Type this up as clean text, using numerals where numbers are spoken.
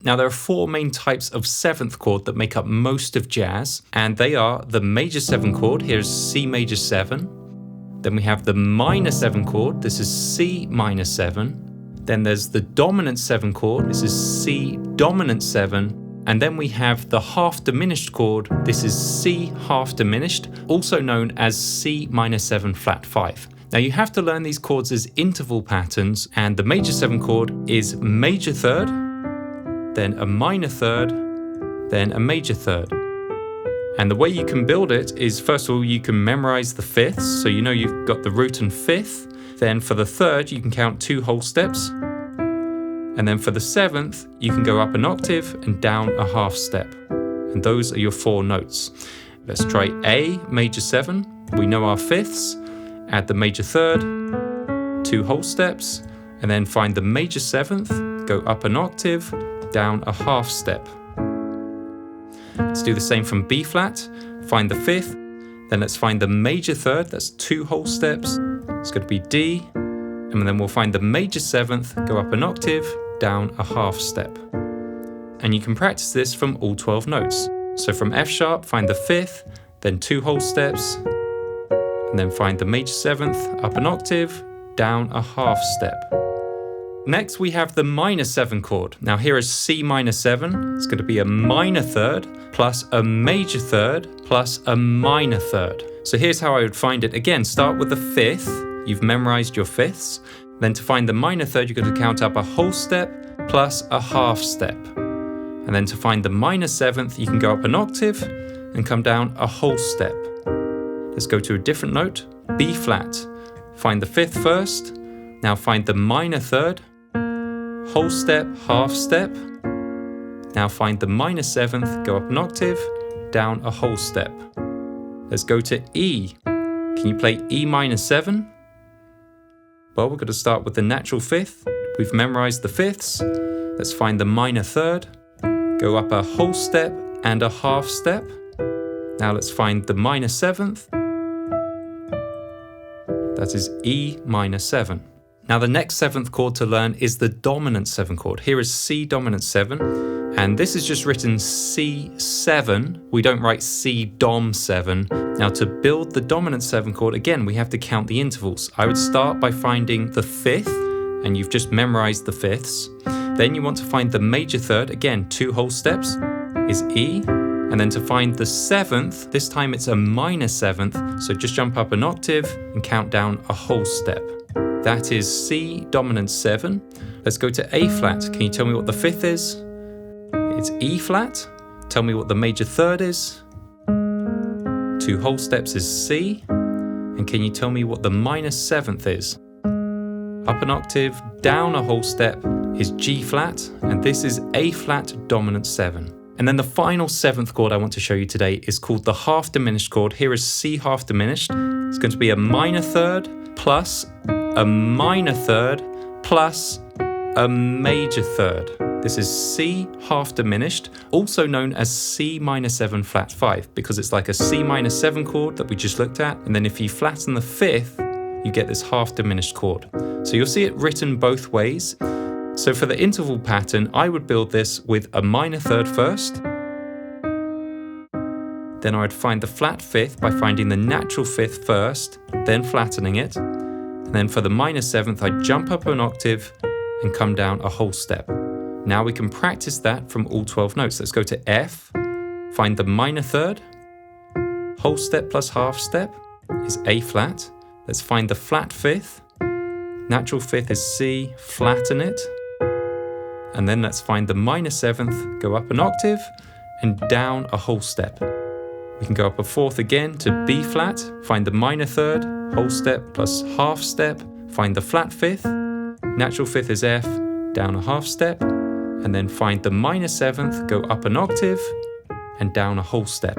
Now, there are four main types of seventh chord that make up most of jazz, and they are the major 7 chord. Here's C major 7. Then we have the minor 7 chord. This is C minor 7. Then there's the dominant 7 chord. This is C dominant 7. And then we have the half-diminished chord. This is C half-diminished, also known as C minor 7 flat 5. Now you have to learn these chords as interval patterns, and the major 7 chord is major third, then a minor third, then a major third. And the way you can build it is, first of all, you can memorize the fifths, so you know you've got the root and fifth. Then for the third, you can count 2 whole steps. And then for the 7th, you can go up an octave and down a half step. And those are your 4 notes. Let's try A major 7. We know our fifths. Add the major third, 2 whole steps, and then find the major 7th, go up an octave, down a half step. Let's do the same from B flat, find the 5th, then let's find the major third, that's 2 whole steps, it's going to be D, and then we'll find the major 7th, go up an octave, down a half step. And you can practice this from all 12 notes. So from F sharp, find the 5th, then 2 whole steps, and then find the major 7th, up an octave, down a half step. Next we have the minor 7 chord. Now here is C minor 7, it's going to be a minor third, plus a major third, plus a minor third. So here's how I would find it. Again, start with the 5th, you've memorized your fifths. Then to find the minor third, you're going to count up a whole step, plus a half step. And then to find the minor 7th, you can go up an octave, and come down a whole step. Let's go to a different note, B flat. Find the 5th first, now find the minor third, whole step, half step. Now find the minor 7th, go up an octave, down a whole step. Let's go to E. Can you play E minor 7? Well, we're going to start with the natural 5th. We've memorized the fifths. Let's find the minor third, go up a whole step and a half step. Now let's find the minor 7th. That is E minor 7. Now the next 7th chord to learn is the dominant 7 chord. Here is C dominant 7, and this is just written C7. We don't write C Dom7. Now to build the dominant 7 chord, again, we have to count the intervals. I would start by finding the 5th, and you've just memorized the fifths. Then you want to find the major third, again, 2 whole steps is E. And then to find the 7th, this time it's a minor 7th, so just jump up an octave and count down a whole step. That is C dominant 7. Let's go to A flat. Can you tell me what the 5th is? It's E flat. Tell me what the major third is. 2 whole steps is C. And can you tell me what the minor 7th is? Up an octave, down a whole step is G flat, and this is A flat dominant 7. And then the final 7th chord I want to show you today is called the half-diminished chord. Here is C half-diminished. It's going to be a minor third plus a minor third plus a major third. This is C half-diminished, also known as C minor 7 flat 5, because it's like a C minor 7 chord that we just looked at. And then if you flatten the 5th, you get this half-diminished chord. So you'll see it written both ways. So for the interval pattern, I would build this with a minor third first. Then I would find the flat 5th by finding the natural 5th first, then flattening it. And then for the minor 7th, I'd jump up an octave and come down a whole step. Now we can practice that from all 12 notes. Let's go to F, find the minor third, whole step plus half step is A flat. Let's find the flat 5th, natural 5th is C, flatten it. And then let's find the minor 7th, go up an octave and down a whole step. We can go up a 4th again to B flat, find the minor third, whole step plus half step, find the flat 5th, natural 5th is F, down a half step, and then find the minor 7th, go up an octave and down a whole step.